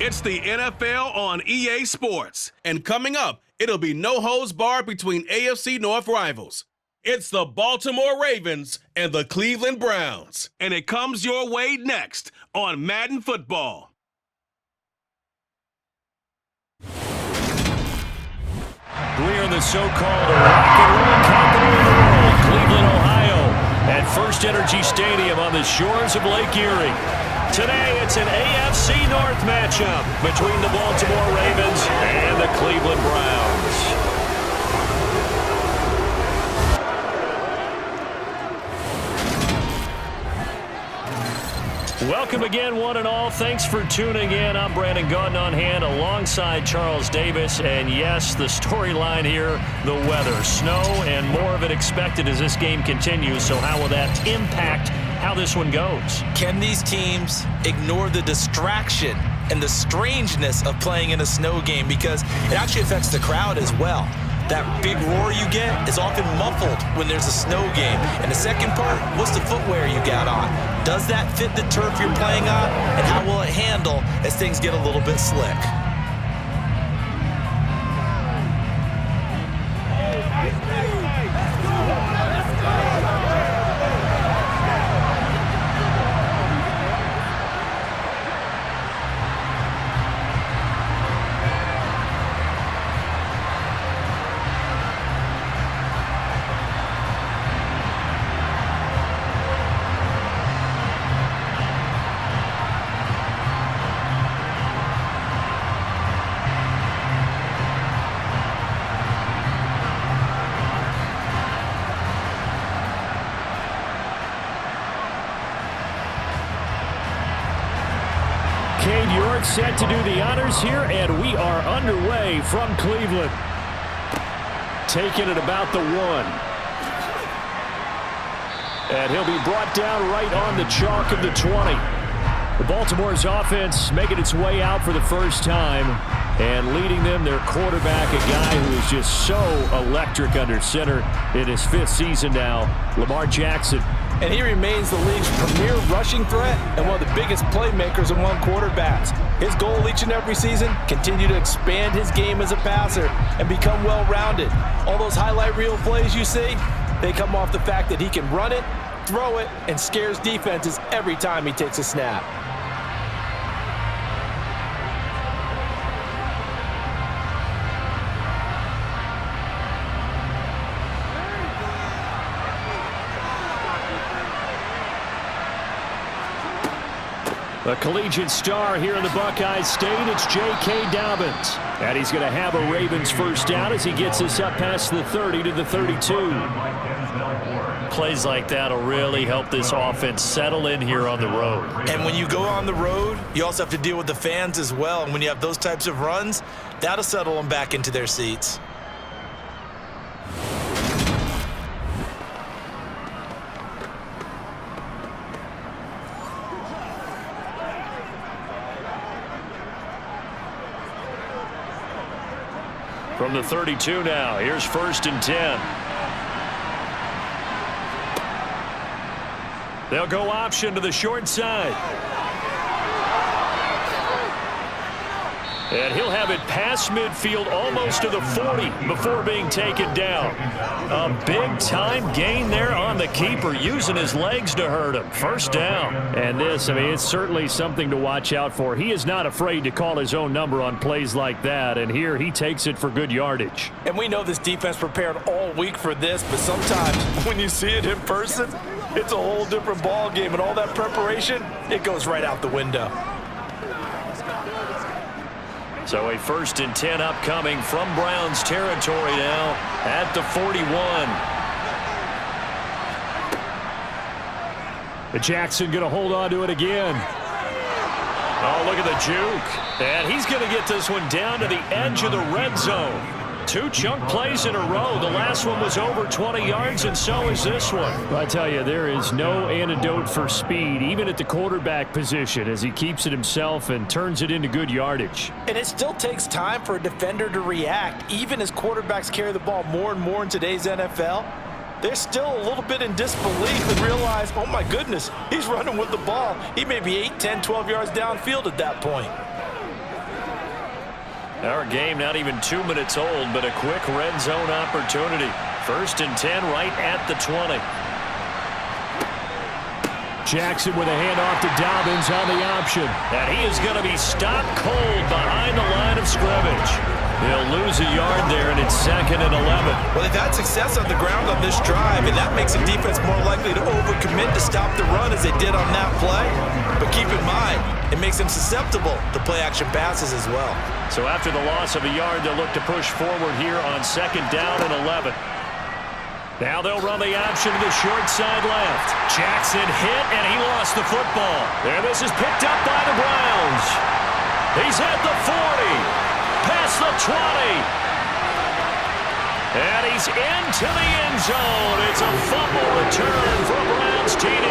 It's the NFL on EA Sports. And coming up, it'll be no holds barred between AFC North rivals. It's the Baltimore Ravens and the Cleveland Browns. And it comes your way next on Madden Football. We are the so-called rock and roll capital of the world, Cleveland, Ohio, at First Energy Stadium on the shores of Lake Erie. Today, it's an AFC North matchup between the Baltimore Ravens and the Cleveland Browns. Welcome again, one and all. Thanks for tuning in. I'm Brandon Gaudin on hand alongside Charles Davis. And yes, the storyline here, the weather. Snow and more of it expected as this game continues. So how will that impact how this one goes? Can these teams ignore the distraction and the strangeness of playing in a snow game? Because it actually affects the crowd as well. That big roar you get is often muffled when there's a snow game. And the second part, what's the footwear you got on? Does that fit the turf you're playing on? And how will it handle as things get a little bit slick? Set to do the honors here, and we are underway from Cleveland. Taking it about the 1. And he'll be brought down right on the chalk of the 20. The Baltimore's offense making its way out for the first time, and leading them, their quarterback, a guy who is just so electric under center in his 5th season now, Lamar Jackson. And he remains the league's premier rushing threat and one of the biggest playmakers among quarterbacks. His goal each and every season, continue to expand his game as a passer and become well-rounded. All those highlight reel plays you see, they come off the fact that he can run it, throw it, and scares defenses every time he takes a snap. A collegiate star here in the Buckeye State, it's J.K. Dobbins. And he's going to have a Ravens first down as he gets us up past the 30 to the 32. Plays like that will really help this offense settle in here on the road. And when you go on the road, you also have to deal with the fans as well. And when you have those types of runs, that'll settle them back into their seats. From the 32 now, here's 1st and 10. They'll go option to the short side. And he'll have it past midfield almost to the 40 before being taken down. A big-time gain there on the keeper, using his legs to hurt him. First down. And this, I mean, it's certainly something to watch out for. He is not afraid to call his own number on plays like that, and here he takes it for good yardage. And we know this defense prepared all week for this, but sometimes when you see it in person, it's a whole different ball game, and all that preparation, it goes right out the window. So a 1st and 10 upcoming from Browns territory now at the 41. Jackson going to hold on to it again. Oh, look at the juke. And he's going to get this one down to the edge of the red zone. 2 chunk plays in a row. The last one was over 20 yards, and so is this one. I tell you, there is no antidote for speed, even at the quarterback position, as he keeps it himself and turns it into good yardage. And it still takes time for a defender to react, even as quarterbacks carry the ball more and more in today's NFL. They're still a little bit in disbelief and realize, oh my goodness, he's running with the ball. He may be 8, 10, 12 yards downfield at that point. Our game not even 2 minutes old, but a quick red zone opportunity. 1st and 10 right at the 20. Jackson with a handoff to Dobbins on the option. And he is going to be stopped cold behind the line of scrimmage. They'll lose a yard there, and it's 2nd and 11. Well, they've had success on the ground on this drive, and that makes the defense more likely to overcommit to stop the run as they did on that play. But keep in mind, it makes them susceptible to play-action passes as well. So after the loss of a yard, they'll look to push forward here on 2nd down and 11. Now they'll run the option to the short side left. Jackson hit, and he lost the football. There, this is picked up by the Browns. He's at the 40. Past the 20. And he's into the end zone. It's a fumble return for a Browns TD.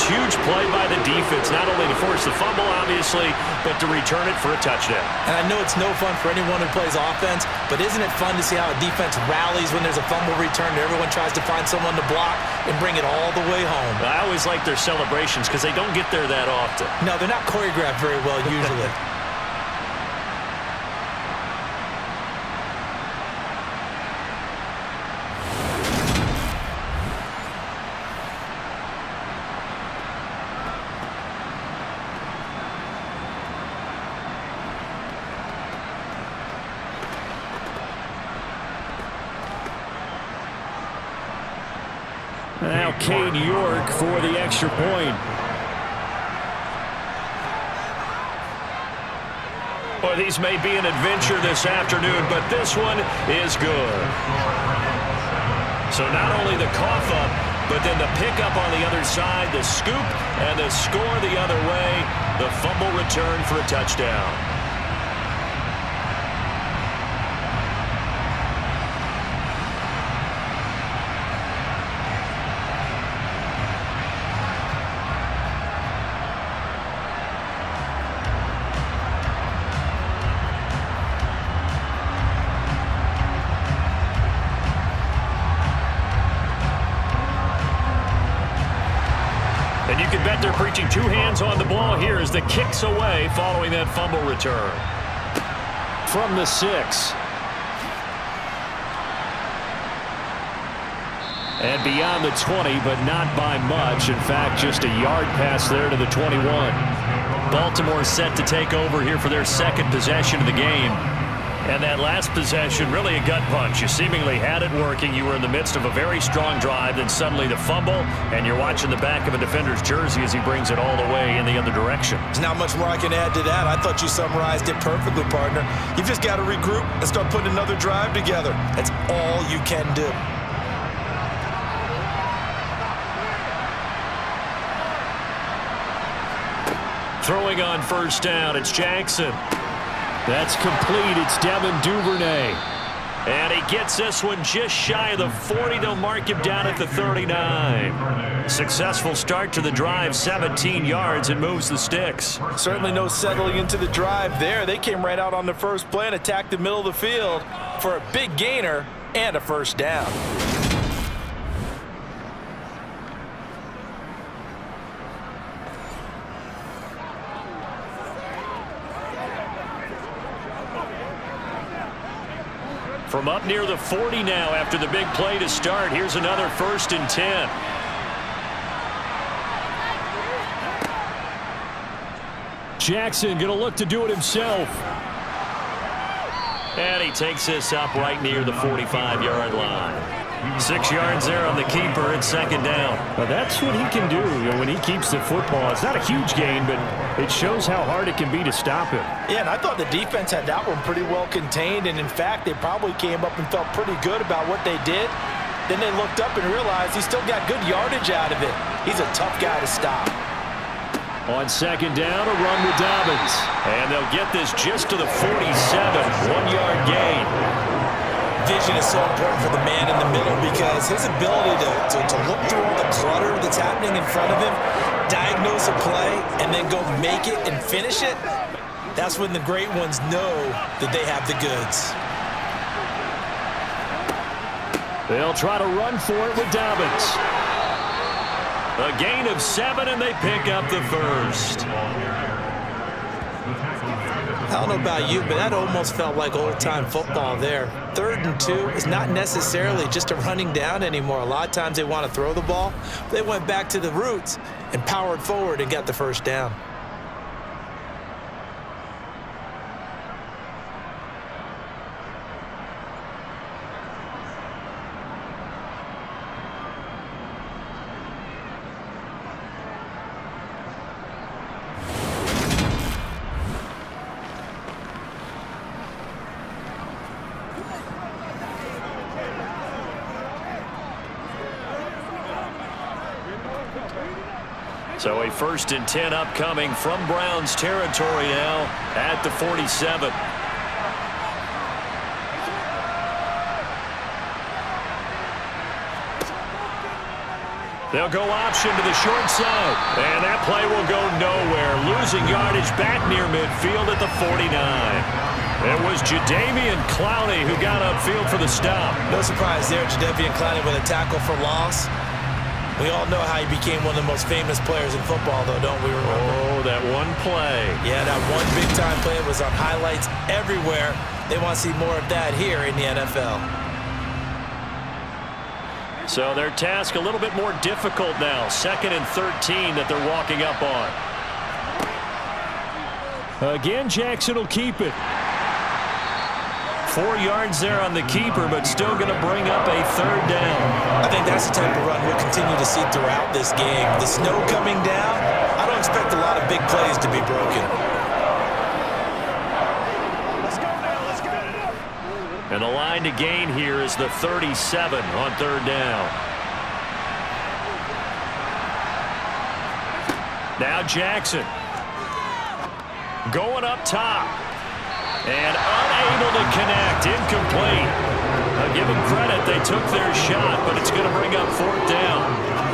Huge play by the defense, not only to force the fumble, obviously, but to return it for a touchdown. And I know it's no fun for anyone who plays offense, but isn't it fun to see how a defense rallies when there's a fumble return and everyone tries to find someone to block and bring it all the way home? I always like their celebrations because they don't get there that often. No, they're not choreographed very well usually. Now Cade York for the extra point. Boy, these may be an adventure this afternoon, but this one is good. So not only the cough up, but then the pickup on the other side, the scoop, and the score the other way, the fumble return for a touchdown. And you can bet they're preaching 2 hands on the ball here as the kick's away following that fumble return. From the 6. And beyond the 20, but not by much. In fact, just a yard pass there to the 21. Baltimore set to take over here for their 2nd possession of the game. And that last possession, really a gut punch. You seemingly had it working. You were in the midst of a very strong drive, then suddenly the fumble, and you're watching the back of a defender's jersey as he brings it all the way in the other direction. There's not much more I can add to that. I thought you summarized it perfectly, partner. You've just got to regroup and start putting another drive together. That's all you can do. Throwing on 1st down, it's Jackson. That's complete. It's Devin Duvernay. And he gets this one just shy of the 40. They'll mark him down at the 39. Successful start to the drive, 17 yards, and moves the sticks. Certainly no settling into the drive there. They came right out on the first play and attacked the middle of the field for a big gainer and a 1st down. From up near the 40 now after the big play to start. Here's another 1st and 10. Jackson going to look to do it himself. And he takes this up right near the 45-yard line. 6 yards there on the keeper at 2nd down. Well, that's what he can do when he keeps the football. It's not a huge gain, but it shows how hard it can be to stop him. Yeah, and I thought the defense had that one pretty well contained, and in fact, they probably came up and felt pretty good about what they did. Then they looked up and realized he still got good yardage out of it. He's a tough guy to stop. On 2nd down, a run with Dobbins. And they'll get this just to the 47, 1-yard gain. Vision is so important for the man in the middle because his ability to look through all the clutter that's happening in front of him, diagnose a play, and then go make it and finish it, that's when the great ones know that they have the goods. They'll try to run for it with Dobbins. A gain of 7, and they pick up the 1st. I don't know about you, but that almost felt like old-time football there. 3rd and 2 is not necessarily just a running down anymore. A lot of times they want to throw the ball. They went back to the roots and powered forward and got the first down. So a 1st and 10 upcoming from Browns territory now at the 47. They'll go option to the short side. And that play will go nowhere. Losing yardage back near midfield at the 49. It was Jadeveon Clowney who got upfield for the stop. No surprise there, Jadeveon Clowney with a tackle for loss. We all know how he became one of the most famous players in football, though, don't we remember? Oh, that one play. Yeah, that one big-time play was on highlights everywhere. They want to see more of that here in the NFL. So their task a little bit more difficult now. 2nd and 13 that they're walking up on. Again, Jackson will keep it. 4 yards there on the keeper, but still going to bring up a 3rd down. I think that's the type of run we'll continue to see throughout this game. The snow coming down, I don't expect a lot of big plays to be broken. And the line to gain here is the 37 on 3rd down. Now Jackson. Going up top. And unable to connect. Incomplete. I'll give them credit. They took their shot, but it's going to bring up 4th down.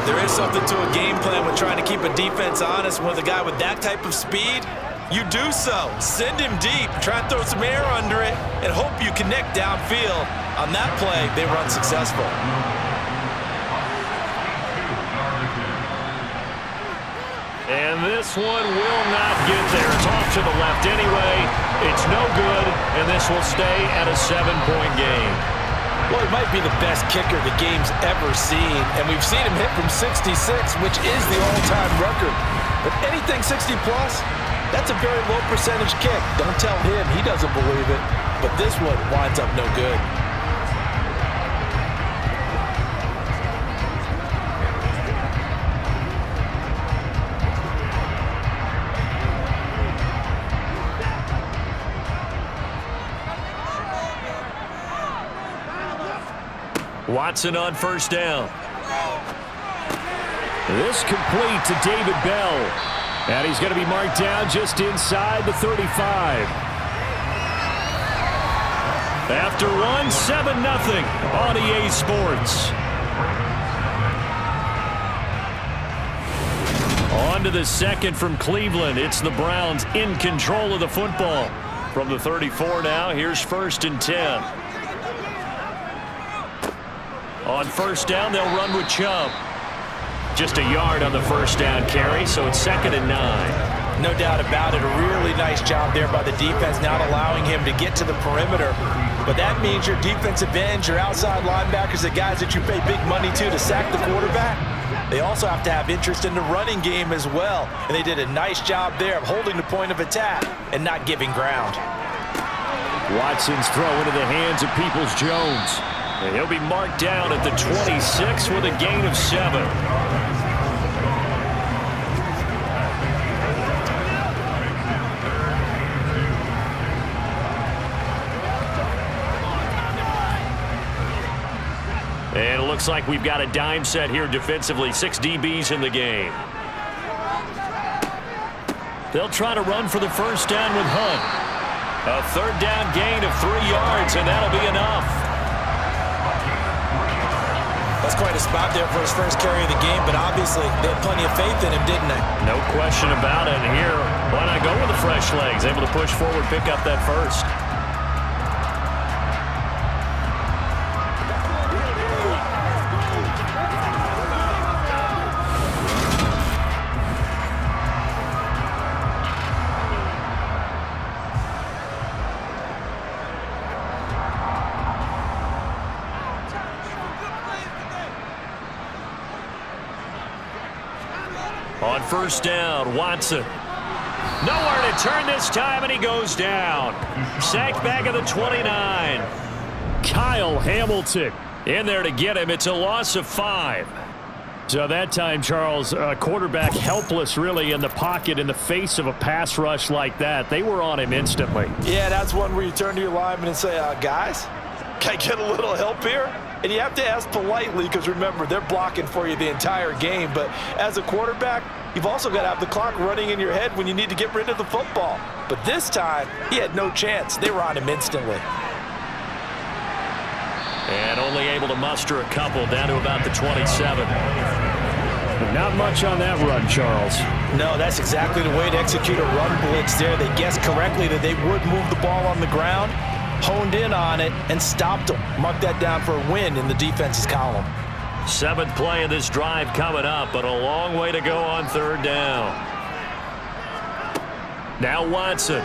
There is something to a game plan with trying to keep a defense honest. With a guy with that type of speed, you do so. Send him deep. Try and throw some air under it and hope you connect downfield. On that play, they were unsuccessful. And this one will not get there. It's off to the left anyway. It's no good, and this will stay at a 7-point game. Well, he might be the best kicker the game's ever seen, and we've seen him hit from 66, which is the all-time record. But anything 60-plus, that's a very low percentage kick. Don't tell him he doesn't believe it, but this one winds up no good. Watson on 1st down. This complete to David Bell. And he's going to be marked down just inside the 35. After one, 7-0 on EA Sports. On to the 2nd from Cleveland. It's the Browns in control of the football. From the 34 now, here's 1st and 10. On 1st down, they'll run with Chubb. Just a yard on the 1st down carry, so it's 2nd and 9. No doubt about it. A really nice job there by the defense, not allowing him to get to the perimeter. But that means your defensive ends, your outside linebackers, the guys that you pay big money to sack the quarterback, they also have to have interest in the running game as well. And they did a nice job there of holding the point of attack and not giving ground. Watson's throw into the hands of Peoples-Jones. And he'll be marked down at the 26 with a gain of 7. And it looks like we've got a dime set here defensively. 6 DBs in the game. They'll try to run for the 1st down with Hunt. A 3rd down gain of 3 yards, and that'll be enough. That's quite a spot there for his first carry of the game, but obviously they had plenty of faith in him, didn't they? No question about it. And here, why not go with the fresh legs? Able to push forward, pick up that 1st. On first down, Watson. Nowhere to turn this time, and he goes down. Sacked back at the 29. Kyle Hamilton in there to get him. It's a loss of 5. So that time, Charles, quarterback helpless really in the pocket in the face of a pass rush like that. They were on him instantly. Yeah, that's one where you turn to your lineman and say, guys, can I get a little help here? And you have to ask politely because, remember, they're blocking for you the entire game. But as a quarterback, you've also got to have the clock running in your head when you need to get rid of the football. But this time, he had no chance. They were on him instantly. And only able to muster a couple down to about the 27. Not much on that run, Charles. No, that's exactly the way to execute a run blitz there. They guessed correctly that they would move the ball on the ground, honed in on it, and stopped them. Mark that down for a win in the defense's column. 7th play of this drive coming up, but a long way to go on third down. Now Watson.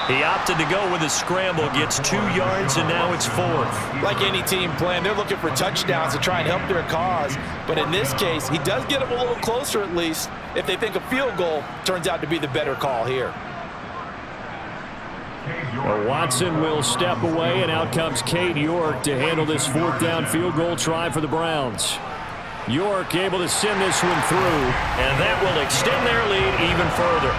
He opted to go with a scramble, gets 2 yards, and now it's 4th. Like any team playing, they're looking for touchdowns to try and help their cause. But in this case, he does get them a little closer at least if they think a field goal turns out to be the better call here. Well, Watson will step away, and out comes Cade York to handle this 4th down field goal try for the Browns. York able to send this one through, and that will extend their lead even further.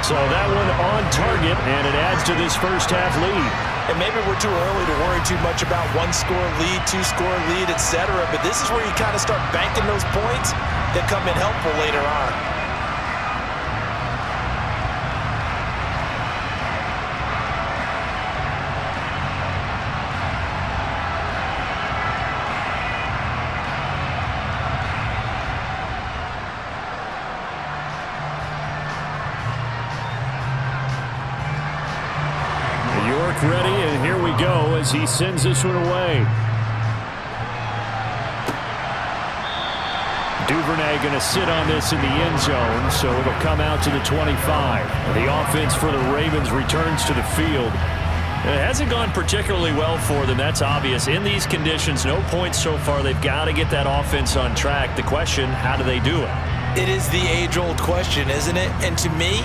So that one on target, and it adds to this first half lead. And maybe we're too early to worry too much about 1-score lead, 2-score lead, etc. But this is where you kind of start banking those points that come in helpful later on. ready, and here we go as he sends this one away. Duvernay going to sit on this in the end zone, so it'll come out to the 25. The offense for the Ravens returns to the field. It hasn't gone particularly well for them, that's obvious. In these conditions, no points so far. They've got to get that offense on track. The question, how do they do it? It is the age-old question, isn't it? And to me,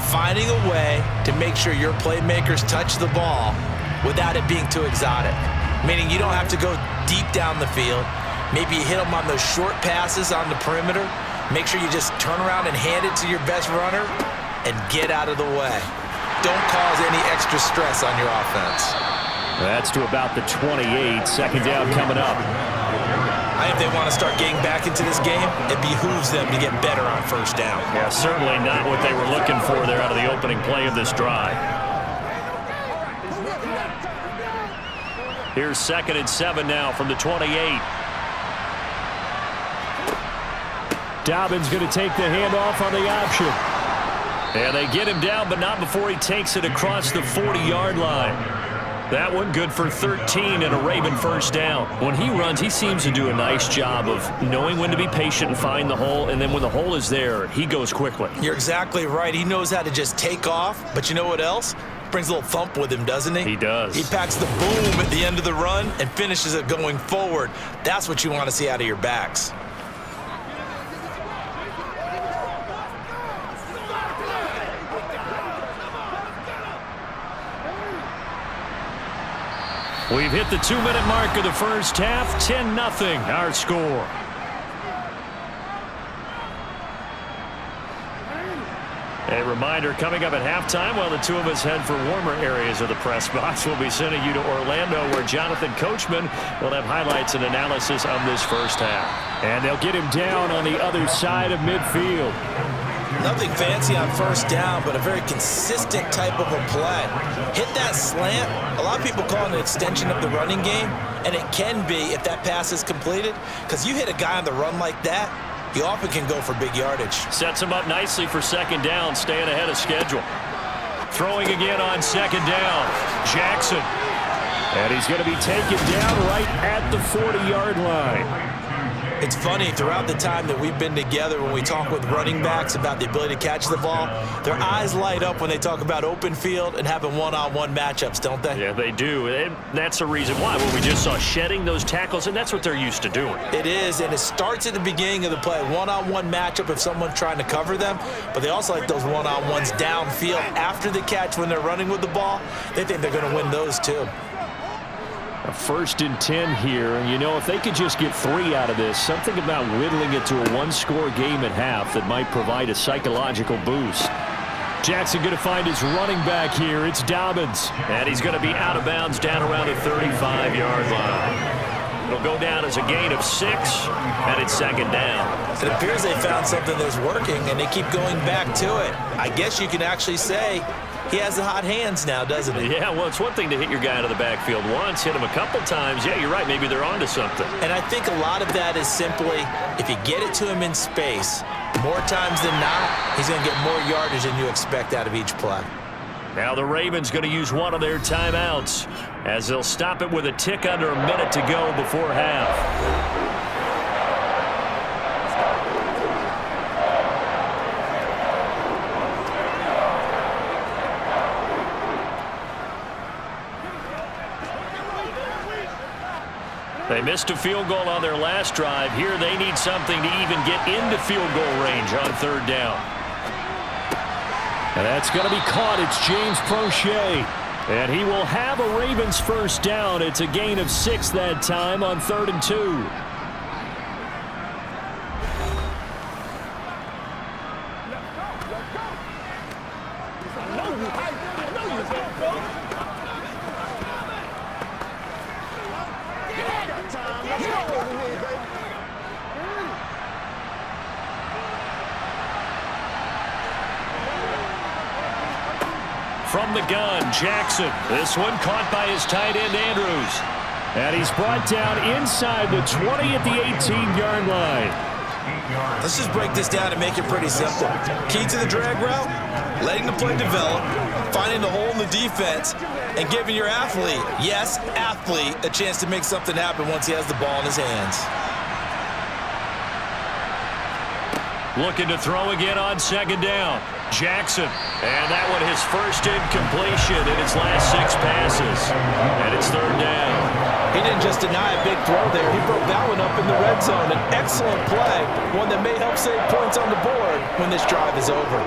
finding a way to make sure your playmakers touch the ball without it being too exotic. Meaning you don't have to go deep down the field. Maybe you hit them on those short passes on the perimeter. Make sure you just turn around and hand it to your best runner and get out of the way. Don't cause any extra stress on your offense. That's to about the 28. Second down coming up. I think they want to start getting back into this game. It behooves them to get better on first down. Yeah, certainly not what they were looking for there out of the opening play of this drive. Here's 2nd and 7 now from the 28. Dobbins going to take the handoff on the option. And they get him down, but not before he takes it across the 40-yard line. That one good for 13 and a Raven first down. When he runs, he seems to do a nice job of knowing when to be patient and find the hole, and then when the hole is there, he goes quickly. You're exactly right. He knows how to just take off, but you know what else? Brings a little thump with him, doesn't he? He does. He packs the boom at the end of the run and finishes it going forward. That's what you want to see out of your backs. We've hit the 2-minute mark of the first half. 10-0 our score. A reminder, coming up at halftime, while the two of us head for warmer areas of the press box, we'll be sending you to Orlando, where Jonathan Coachman will have highlights and analysis of this first half. And they'll get him down on the other side of midfield. Nothing fancy on first down, but a very consistent type of a play. Hit that slant. A lot of people call it an extension of the running game, and it can be if that pass is completed, because you hit a guy on the run like that, he often can go for big yardage. Sets him up nicely for second down, staying ahead of schedule. Throwing again on second down. Jackson. And he's going to be taken down right at the 40-yard line. It's funny, throughout the time that we've been together, when we talk with running backs about the ability to catch the ball, their eyes light up when they talk about open field and having one-on-one matchups, don't they? Yeah, they do. And that's the reason why. When we just saw shedding those tackles, and that's what they're used to doing. It is, and it starts at the beginning of the play. One-on-one matchup if someone's trying to cover them, but they also like those one-on-ones downfield after the catch when they're running with the ball. They think they're going to win those too. A 1st and 10 here, and you know, if they could just get 3 out of this, something about whittling it to a one-score game at half that might provide a psychological boost. Jackson going to find his running back here. It's Dobbins. And he's going to be out of bounds down around the 35-yard line. It'll go down as a gain of 6, and it's 2nd down. It appears they found something that's working, and they keep going back to it. I guess you can actually say he has the hot hands now, doesn't he? Yeah, well, it's one thing to hit your guy out of the backfield once, hit him a couple times. Yeah, you're right. Maybe they're onto something. And I think a lot of that is simply if you get it to him in space, more times than not, he's going to get more yardage than you expect out of each play. Now the Ravens going to use one of their timeouts as they'll stop it with a tick under a minute to go before half. They missed a field goal on their last drive. Here they need something to even get into field goal range on 3rd down. And that's going to be caught. It's James Prochet. And he will have a Ravens 1st down. It's a gain of 6 that time on 3rd and 2. From the gun, Jackson. This one caught by his tight end, Andrews. And he's brought down inside the 20 at the 18-yard line. Let's just break this down and make it pretty simple. Key to the drag route, letting the play develop, finding the hole in the defense, and giving your athlete, yes, athlete, a chance to make something happen once he has the ball in his hands. Looking to throw again on 2nd down. Jackson. And that one his first incompletion in his last 6 passes. And it's 3rd down. He didn't just deny a big throw there. He broke that one up in the red zone. An excellent play, one that may help save points on the board when this drive is over.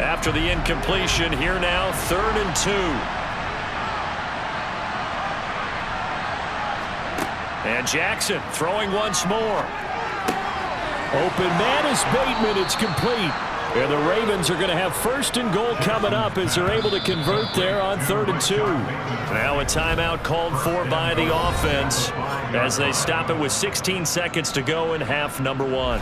After the incompletion, here now, 3rd and 2. And Jackson throwing once more. Open man is Bateman. It's complete. And the Ravens are going to have 1st and goal coming up as they're able to convert there on 3rd and 2. Now a timeout called for by the offense as they stop it with 16 seconds to go in half number 1.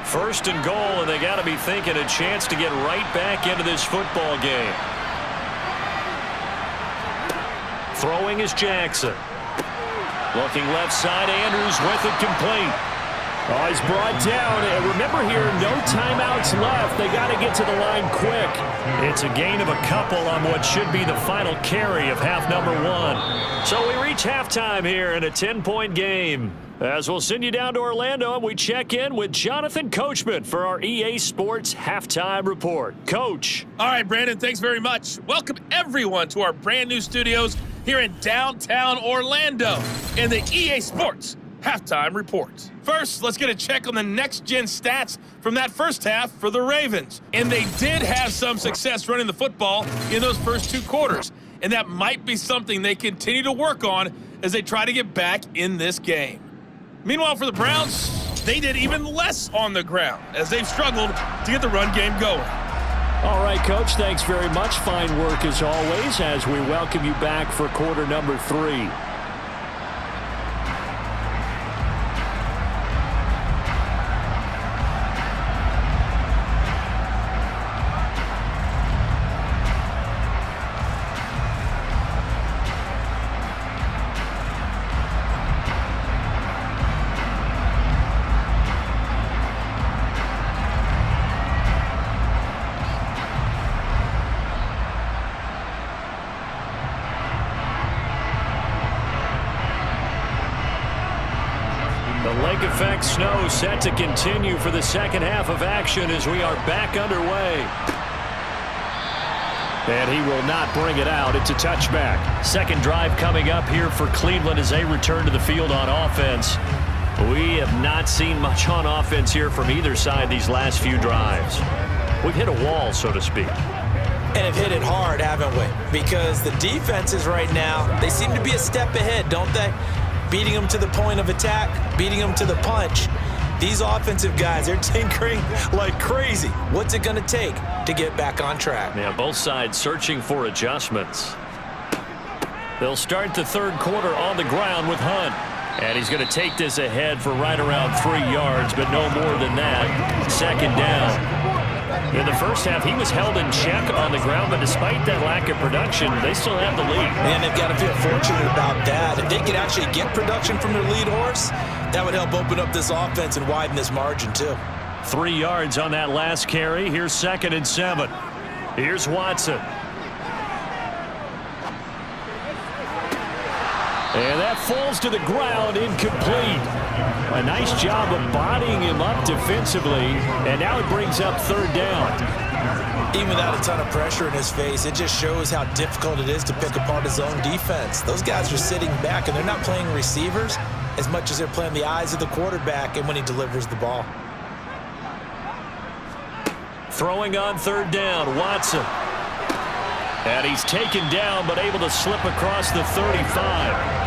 First and goal, and they got to be thinking a chance to get right back into this football game. Throwing is Jackson. Looking left side, Andrews with it complete. Oh, he's brought down. And remember here, no timeouts left. They got to get to the line quick. It's a gain of a couple on what should be the final carry of half number 1. So we reach halftime here in a 10-point game. As we'll send you down to Orlando, and we check in with Jonathan Coachman for our EA Sports Halftime Report. Coach. All right, Brandon, thanks very much. Welcome, everyone, to our brand new studios here in downtown Orlando in the EA Sports Halftime Report. First, let's get a check on the next-gen stats from that first half for the Ravens. And they did have some success running the football in those first 2 quarters. And that might be something they continue to work on as they try to get back in this game. Meanwhile, for the Browns, they did even less on the ground as they've struggled to get the run game going. All right, Coach, thanks very much. Fine work as always as we welcome you back for quarter number 3. lake-effect snow set to continue for the second half of action as we are back underway. And he will not bring it out. It's a touchback. Second drive coming up here for Cleveland as they return to the field on offense. We have not seen much on offense here from either side these last few drives. We've hit a wall, so to speak. And have hit it hard, haven't we? Because the defenses right now, they seem to be a step ahead, don't they? Beating them to the point of attack, beating them to the punch. These offensive guys, they're tinkering like crazy. What's it going to take to get back on track? Yeah, both sides searching for adjustments. They'll start the third quarter on the ground with Hunt. And he's going to take this ahead for right around 3 yards, but no more than that. Second down. In the first half, he was held in check on the ground, but despite that lack of production, they still have the lead. And they've got to feel fortunate about that. If they could actually get production from their lead horse, that would help open up this offense and widen this margin, too. 3 yards on that last carry. Here's 2nd and 7. Here's Watson. And that falls to the ground, incomplete. A nice job of bodying him up defensively, and now it brings up third down. Even without a ton of pressure in his face, it just shows how difficult it is to pick apart his own defense. Those guys are sitting back, and they're not playing receivers as much as they're playing the eyes of the quarterback and when he delivers the ball. Throwing on third down, Watson. And he's taken down, but able to slip across the 35.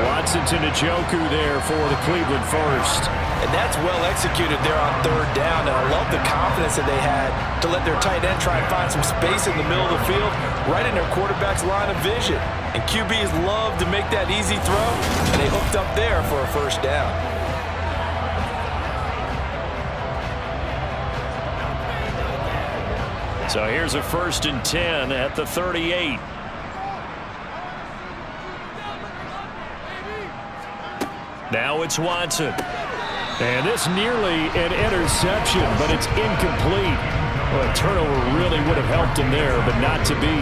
Watson to Njoku there for the Cleveland first. And that's well executed there on third down. And I love the confidence that they had to let their tight end try and find some space in the middle of the field, right in their quarterback's line of vision. And QBs love to make that easy throw, and they hooked up there for a first down. So here's a 1st and 10 at the 38. Now it's Watson. And this nearly an interception, but it's incomplete. Well, a turnover really would have helped him there, but not to be.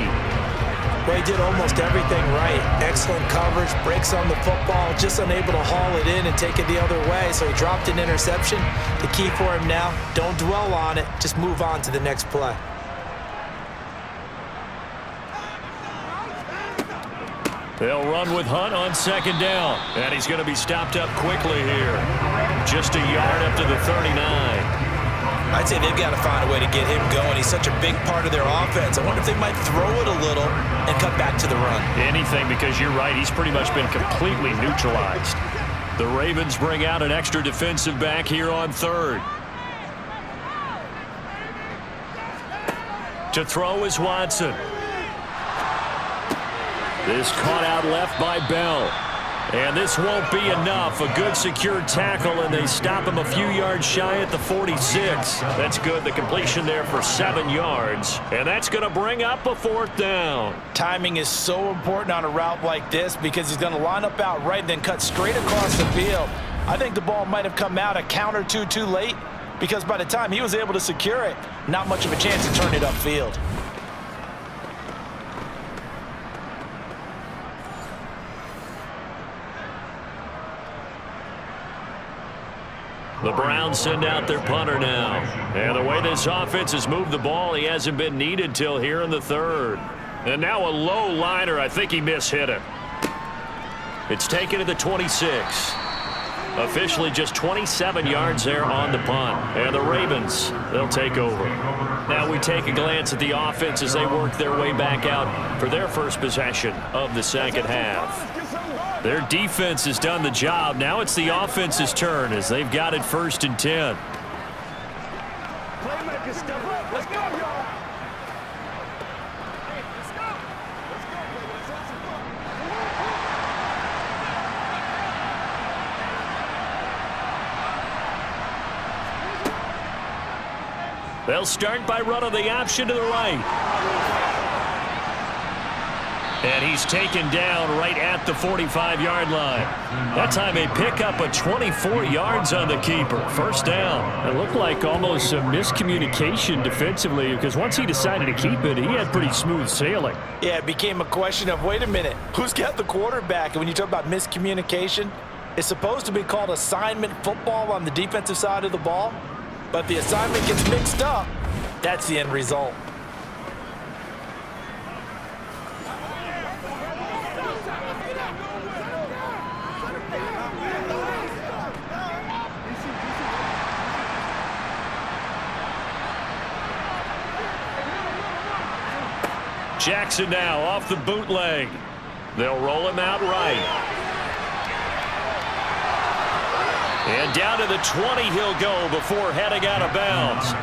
Well, he did almost everything right. Excellent coverage, breaks on the football, just unable to haul it in and take it the other way, so he dropped an interception. The key for him now, don't dwell on it, just move on to the next play. They'll run with Hunt on second down. And he's going to be stopped up quickly here. Just a yard up to the 39. I'd say they've got to find a way to get him going. He's such a big part of their offense. I wonder if they might throw it a little and cut back to the run. Anything, because you're right. He's pretty much been completely neutralized. The Ravens bring out an extra defensive back here on third. To throw is Watson. This caught out left by Bell. And this won't be enough. A good secure tackle, and they stop him a few yards shy at the 46. That's good. The completion there for 7 yards. And that's going to bring up a 4th down. Timing is so important on a route like this because he's going to line up out right and then cut straight across the field. I think the ball might have come out a count or two too late because by the time he was able to secure it, not much of a chance to turn it upfield. The Browns send out their punter now. And the way this offense has moved the ball, he hasn't been needed till here in the third. And now a low liner. I think he mishit it. It's taken to the 26. Officially just 27 yards there on the punt. And the Ravens, they'll take over. Now we take a glance at the offense as they work their way back out for their first possession of the second half. Their defense has done the job. Now it's the offense's turn as they've got it 1st and 10. Let's go, y'all. They'll start by running the option to the right. And he's taken down right at the 45-yard line. That time they pick up a 24 yards on the keeper. First down. It looked like almost a miscommunication defensively because once he decided to keep it, he had pretty smooth sailing. Yeah, it became a question of, wait a minute, who's got the quarterback? And when you talk about miscommunication, It's supposed to be called assignment football on the defensive side of the ball, but if the assignment gets mixed up, that's the end result. Jackson now off the bootleg. They'll roll him out right. And down to the 20 he'll go before heading out of bounds.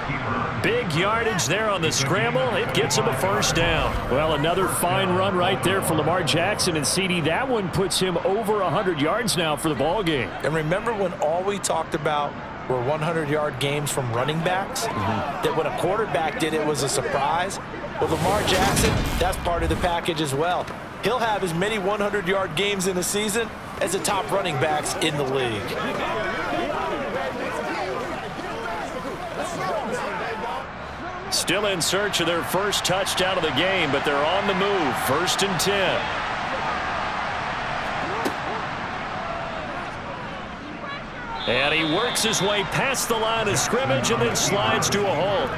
Big yardage there on the scramble. It gets him a first down. Well, another fine run right there for Lamar Jackson. And CD, that one puts him over 100 yards now for the ball game. And remember when all we talked about were 100-yard games from running backs? That when a quarterback did it was a surprise? Well, Lamar Jackson, that's part of the package as well. He'll have as many 100-yard games in a season as the top running backs in the league. Still in search of their first touchdown of the game, but they're on the move. 1st and 10. And he works his way past the line of scrimmage and then slides to a halt.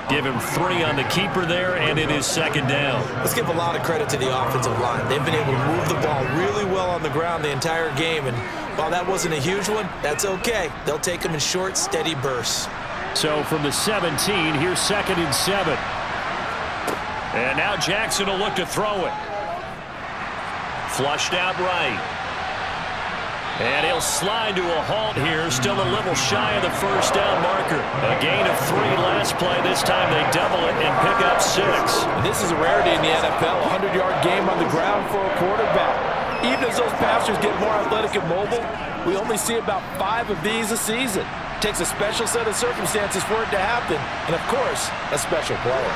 Give him 3 on the keeper there, and it is 2nd down. Let's give a lot of credit to the offensive line. They've been able to move the ball really well on the ground the entire game, and while that wasn't a huge one, that's okay. They'll take them in short, steady bursts. So from the 17, here's 2nd and 7. And now Jackson will look to throw it. Flushed out right. And he'll slide to a halt here, still a little shy of the first down marker. A gain of 3 last play. This time they double it and pick up 6. This is a rarity in the NFL, a 100-yard game on the ground for a quarterback. Even as those passers get more athletic and mobile, we only see about 5 of these a season. It takes a special set of circumstances for it to happen, and of course, a special player.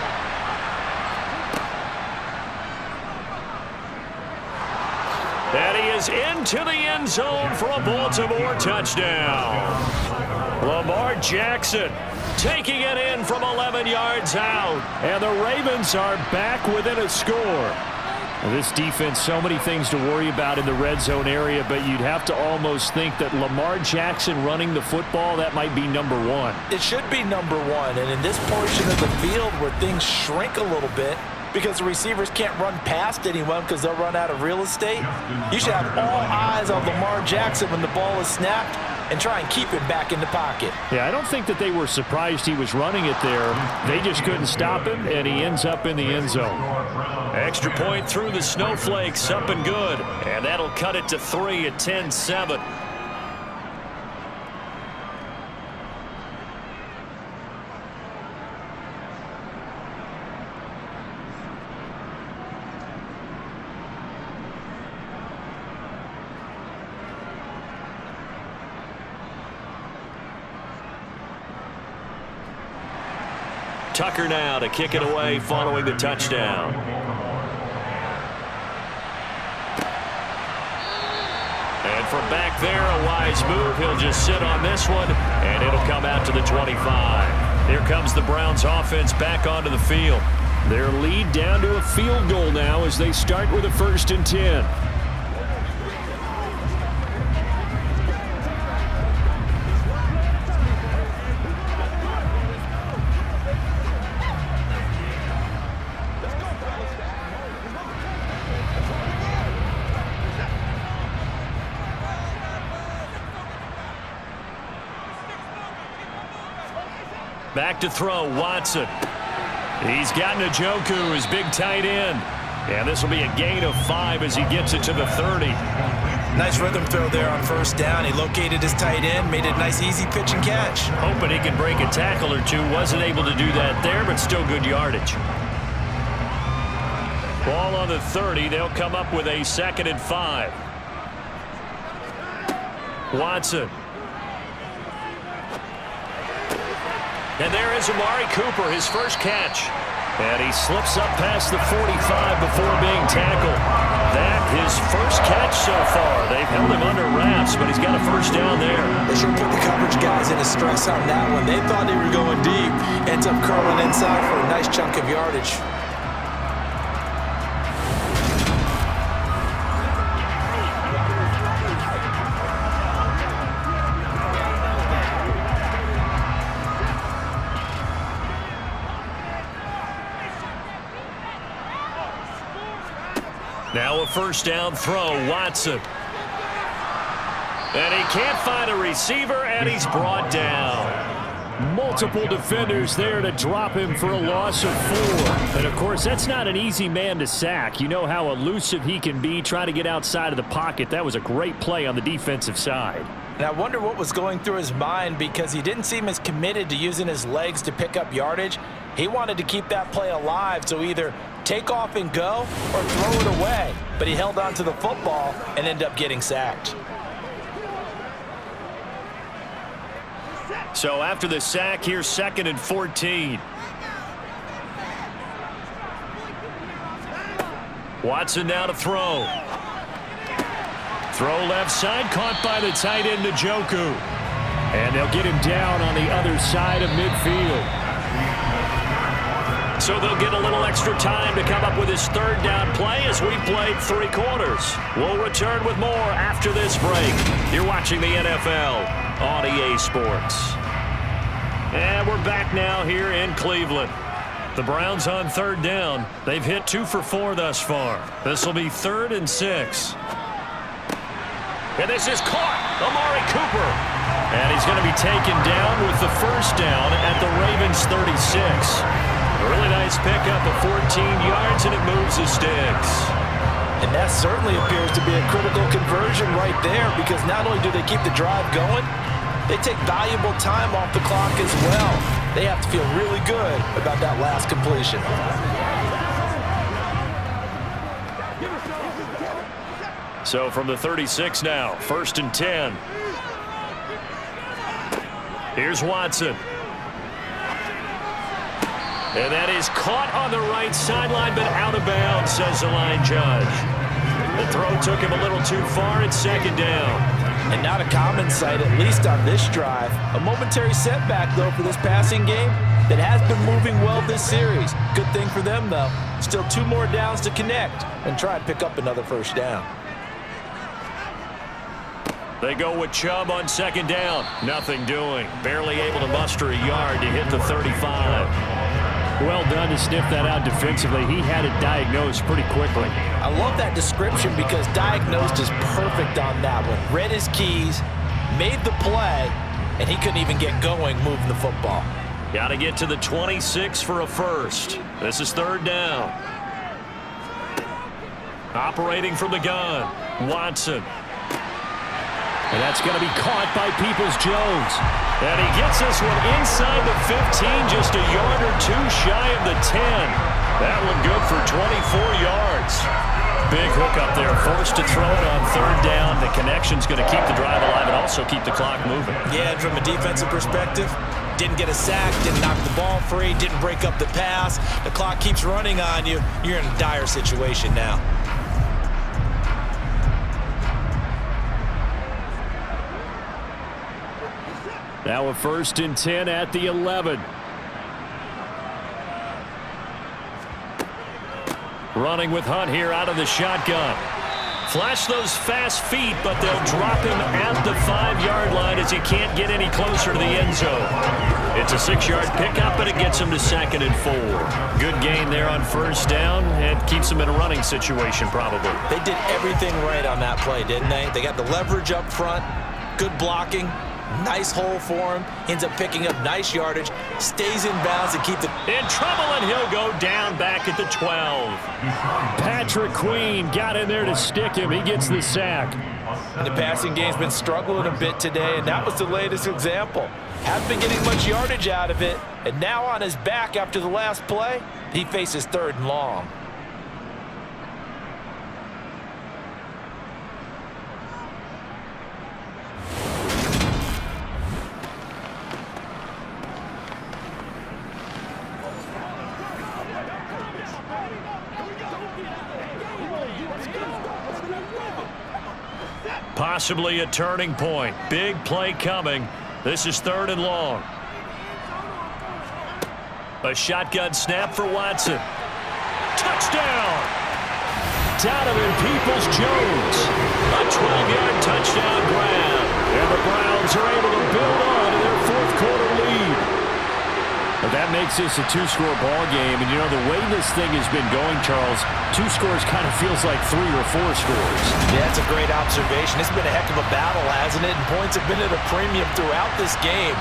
And he is into the end zone for a Baltimore touchdown. Lamar Jackson taking it in from 11 yards out. And the Ravens are back within a score. This defense, so many things to worry about in the red zone area, but you'd have to almost think that Lamar Jackson running the football, that might be number 1. It should be number 1, and in this portion of the field where things shrink a little bit, because the receivers can't run past anyone because they'll run out of real estate, you should have all eyes on Lamar Jackson when the ball is snapped and try and keep him back in the pocket. Yeah, I don't think that they were surprised he was running it there. They just couldn't stop him, and he ends up in the end zone. Extra point through the snowflakes, up and good. And that'll cut it to 3 at 10-7. Tucker now to kick it away following the touchdown. And from back there, a wise move. He'll just sit on this one, and it'll come out to the 25. Here comes the Browns offense back onto the field. Their lead down to a field goal now as they start with a 1st and 10. Back to throw, Watson. He's got Njoku, his big tight end. And this will be a gain of 5 as he gets it to the 30. Nice rhythm throw there on 1st down. He located his tight end, made it a nice easy pitch and catch. Hoping he can break a tackle or two. Wasn't able to do that there, but still good yardage. Ball on the 30. They'll come up with a 2nd and 5. Watson. And there is Amari Cooper, his first catch. And he slips up past the 45 before being tackled. That his first catch so far. They've held him under wraps, but he's got a first down there. They should put the coverage guys in a stress on that one. They thought they were going deep. Ends up curling inside for a nice chunk of yardage. Now a first down throw, Watson. And he can't find a receiver, and he's brought down. Multiple defenders there to drop him for a loss of 4. And, of course, that's not an easy man to sack. You know how elusive he can be trying to get outside of the pocket. That was a great play on the defensive side. And I wonder what was going through his mind, because he didn't seem as committed to using his legs to pick up yardage. He wanted to keep that play alive, so either take off and go or throw it away. But he held on to the football and ended up getting sacked. So after the sack, here's 2nd and 14. Watson now to throw. Throw left side, caught by the tight end, Njoku. And they'll get him down on the other side of midfield. So they'll get a little extra time to come up with his 3rd down play as we played 3 quarters. We'll return with more after this break. You're watching the NFL on EA Sports. And we're back now here in Cleveland. The Browns on 3rd down. They've hit 2 for 4 thus far. This will be 3rd and 6. And this is caught. Amari Cooper. And he's going to be taken down with the first down at the Ravens 36. A really nice pickup of 14 yards, and it moves the sticks. And that certainly appears to be a critical conversion right there, because not only do they keep the drive going, they take valuable time off the clock as well. They have to feel really good about that last completion. So from the 36 now, 1st and 10. Here's Watson. And that is caught on the right sideline, but out of bounds, says the line judge. The throw took him a little too far. It's 2nd down. And not a common sight, at least on this drive. A momentary setback, though, for this passing game that has been moving well this series. Good thing for them, though. Still 2 more downs to connect and try and pick up another first down. They go with Chubb on 2nd down. Nothing doing. Barely able to muster a yard to hit the 35. Well done to sniff that out defensively. He had it diagnosed pretty quickly. I love that description, because diagnosed is perfect on that one. Read his keys, made the play, and he couldn't even get going moving the football. Got to get to the 26 for a first. This is 3rd down. Operating from the gun, Watson. And that's going to be caught by Peoples-Jones. And he gets this one inside the 15, just a yard or 2 shy of the 10. That one good for 24 yards. Big hook up there, forced to throw it on 3rd down. The connection's going to keep the drive alive and also keep the clock moving. Yeah, and from a defensive perspective, didn't get a sack, didn't knock the ball free, didn't break up the pass. The clock keeps running on you. You're in a dire situation now. Now a 1st and 10 at the 11. Running with Hunt here out of the shotgun. Flash those fast feet, but they'll drop him at the 5-yard line as he can't get any closer to the end zone. It's a 6-yard pickup, but it gets him to 2nd and 4. Good gain there on 1st down, and keeps him in a running situation probably. They did everything right on that play, didn't they? They got the leverage up front, good blocking, nice hole for him, ends up picking up nice yardage, stays in bounds and keep the... In trouble, and he'll go down back at the 12. Patrick Queen got in there to stick him. He gets the sack. And the passing game's been struggling a bit today, and that was the latest example. Haven't been getting much yardage out of it, and now on his back after the last play, he faces 3rd and long. Possibly a turning point. Big play coming. This is 3rd and long. A shotgun snap for Watson. Touchdown! Donovan Peoples-Jones. A 12-yard touchdown grab. And the Browns are able to build on to their 4th quarter lead. But that makes this a two-score ball game. And, you know, the way this thing has been going, Charles, 2 scores kind of feels like 3 or 4 scores. Yeah, that's a great observation. It's been a heck of a battle, hasn't it? And points have been at a premium throughout this game.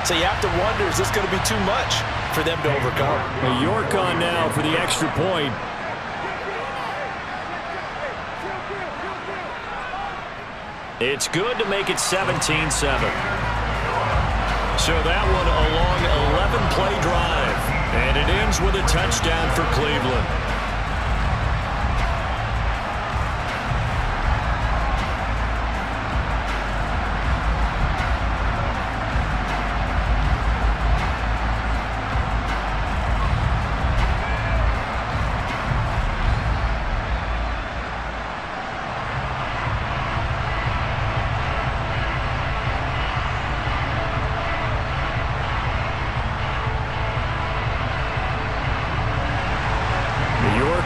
So you have to wonder, is this going to be too much for them to overcome? York on now for the extra point. It's good to make it 17-7. So that one a long 11-play drive. And it ends with a touchdown for Cleveland.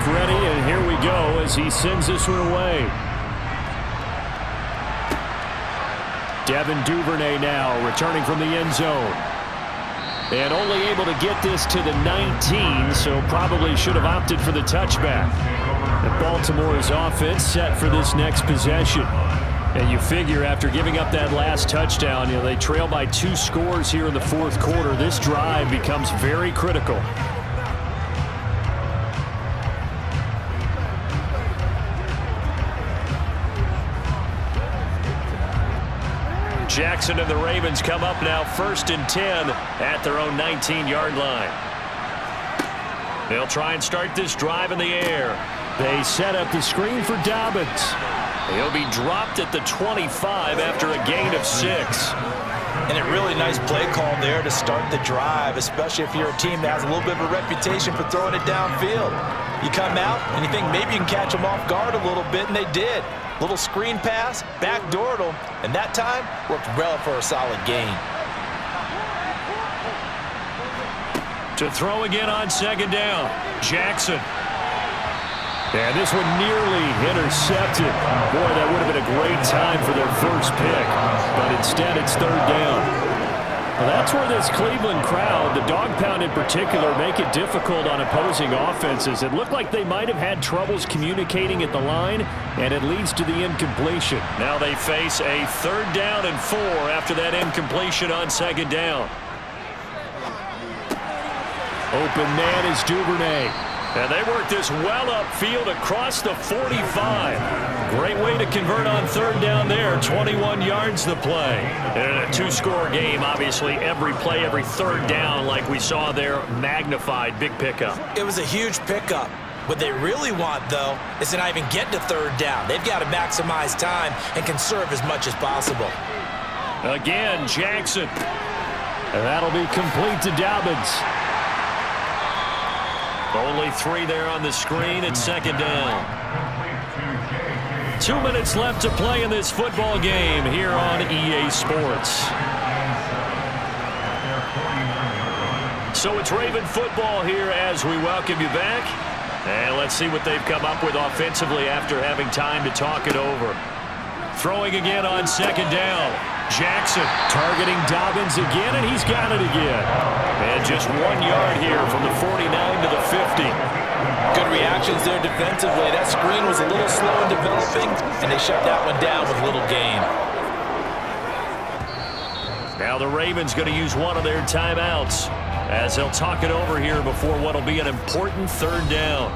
Ready, and here we go as he sends this one away. Devin Duvernay now returning from the end zone. And only able to get this to the 19, so probably should have opted for the touchback. And Baltimore's offense set for this next possession. And you figure after giving up that last touchdown, you know, they trail by 2 scores here in the fourth quarter. This drive becomes very critical. Jackson and the Ravens come up now 1st and 10 at their own 19-yard line. They'll try and start this drive in the air. They set up the screen for Dobbins. He'll be dropped at the 25 after a gain of 6. And a really nice play call there to start the drive, especially if you're a team that has a little bit of a reputation for throwing it downfield. You come out and you think maybe you can catch them off guard a little bit, and they did. Little screen pass, backdoored them, and that time worked well for a solid gain. To throw again on 2nd down, Jackson. And this one nearly intercepted. Boy, that would have been a great time for their first pick. But instead, it's 3rd down. Well, that's where this Cleveland crowd, the dog pound in particular, make it difficult on opposing offenses. It looked like they might have had troubles communicating at the line, and it leads to the incompletion. Now they face a 3rd down and 4 after that incompletion on 2nd down. Open man is Duvernay. And they work this well upfield across the 45. Great way to convert on 3rd down there. 21 yards the play. And in a 2-score game, obviously, every play, every 3rd down, like we saw there, magnified. Big pickup. It was a huge pickup. What they really want, though, is to not even get to 3rd down. They've got to maximize time and conserve as much as possible. Again, Jackson. And that'll be complete to Dobbins. Only 3 there on the screen at 2nd down. 2 minutes left to play in this football game here on EA Sports. So it's Raven football here as we welcome you back. And let's see what they've come up with offensively after having time to talk it over. Throwing again on 2nd down. Jackson targeting Dobbins again, and he's got it again. And just 1 yard here from the 49 to the 50. Good reactions there defensively. That screen was a little slow in developing, and they shut that one down with little gain. Now the Ravens going to use one of their timeouts as they'll talk it over here before what will be an important 3rd down.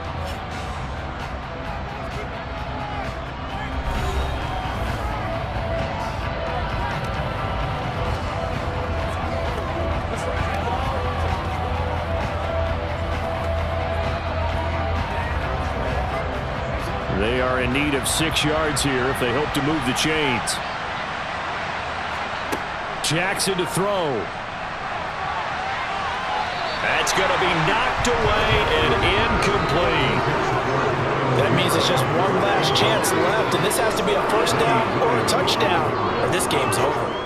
They are in need of 6 yards here if they hope to move the chains. Jackson to throw. That's going to be knocked away and incomplete. That means it's just one last chance left, and this has to be a 1st down or a touchdown, or this game's over.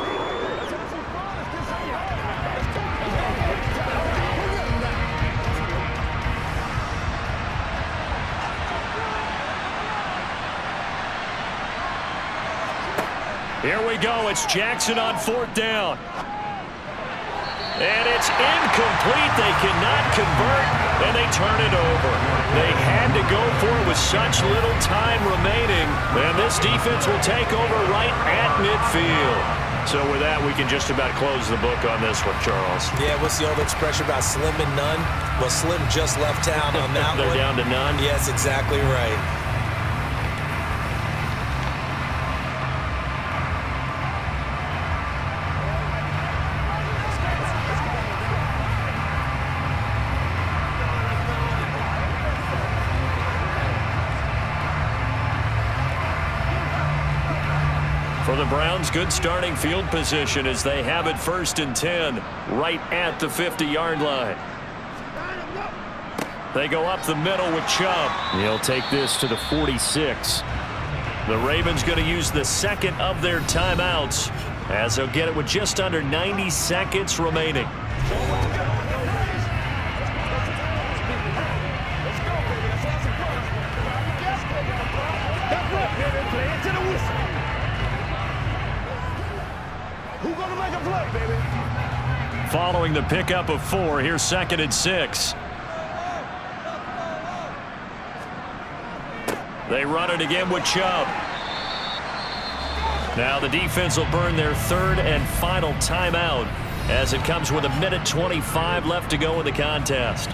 Here we go. It's Jackson on 4th down. And it's incomplete. They cannot convert, and they turn it over. They had to go for it with such little time remaining. And this defense will take over right at midfield. So with that, we can just about close the book on this one, Charles. Yeah, what's the old expression about slim and none? Well, Slim just left town on that They're one. down to none? Yes, exactly right. For the Browns, good starting field position as they have it 1st and 10 right at the 50-yard line. They go up the middle with Chubb. He'll take this to the 46. The Ravens going to use the second of their timeouts as they'll get it with just under 90 seconds remaining. Following the pickup of 4, here's 2nd and 6. They run it again with Chubb. Now the defense will burn their 3rd and final timeout as it comes with 1:25 left to go in the contest.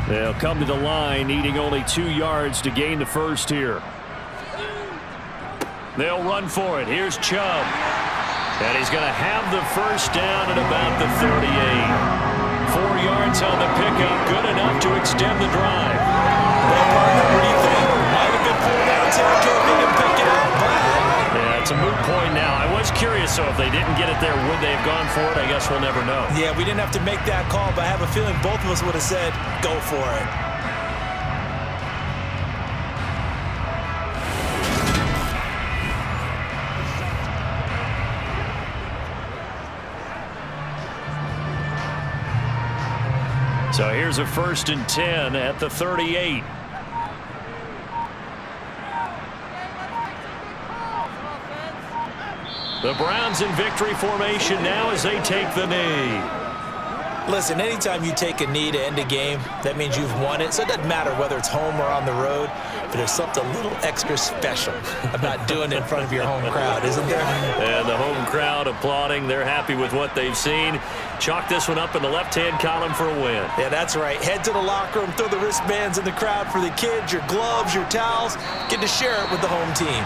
They'll come to the line, needing only 2 yards to gain the first here. They'll run for it. Here's Chubb. And he's going to have the first down at about the 38. 4 yards on the pickup, good enough to extend the drive. Well, partner, what do you think? Might have been pulled out territory. They didn't pick it up, but... Yeah, it's a moot point now. I was curious, so if they didn't get it there, would they have gone for it? I guess we'll never know. Yeah, we didn't have to make that call, but I have a feeling both of us would have said, go for it. So here's a 1st and 10 at the 38. The Browns in victory formation now as they take the knee. Listen, anytime you take a knee to end a game, that means you've won it. So it doesn't matter whether it's home or on the road, but there's something a little extra special about doing it in front of your home crowd, isn't there? And the home crowd applauding. They're happy with what they've seen. Chalk this one up in the left-hand column for a win. Yeah, that's right. Head to the locker room, throw the wristbands in the crowd for the kids, your gloves, your towels. Get to share it with the home team.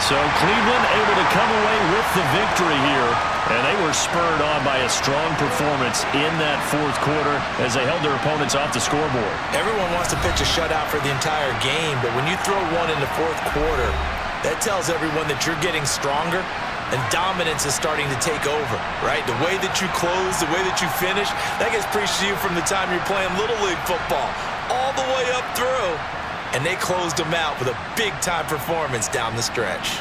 So Cleveland able to come away with the victory here. And they were spurred on by a strong performance in that 4th quarter as they held their opponents off the scoreboard. Everyone wants to pitch a shutout for the entire game, but when you throw one in the 4th quarter, that tells everyone that you're getting stronger and dominance is starting to take over, right? The way that you close, the way that you finish, that gets preached to you from the time you're playing Little League football all the way up through. And they closed them out with a big-time performance down the stretch.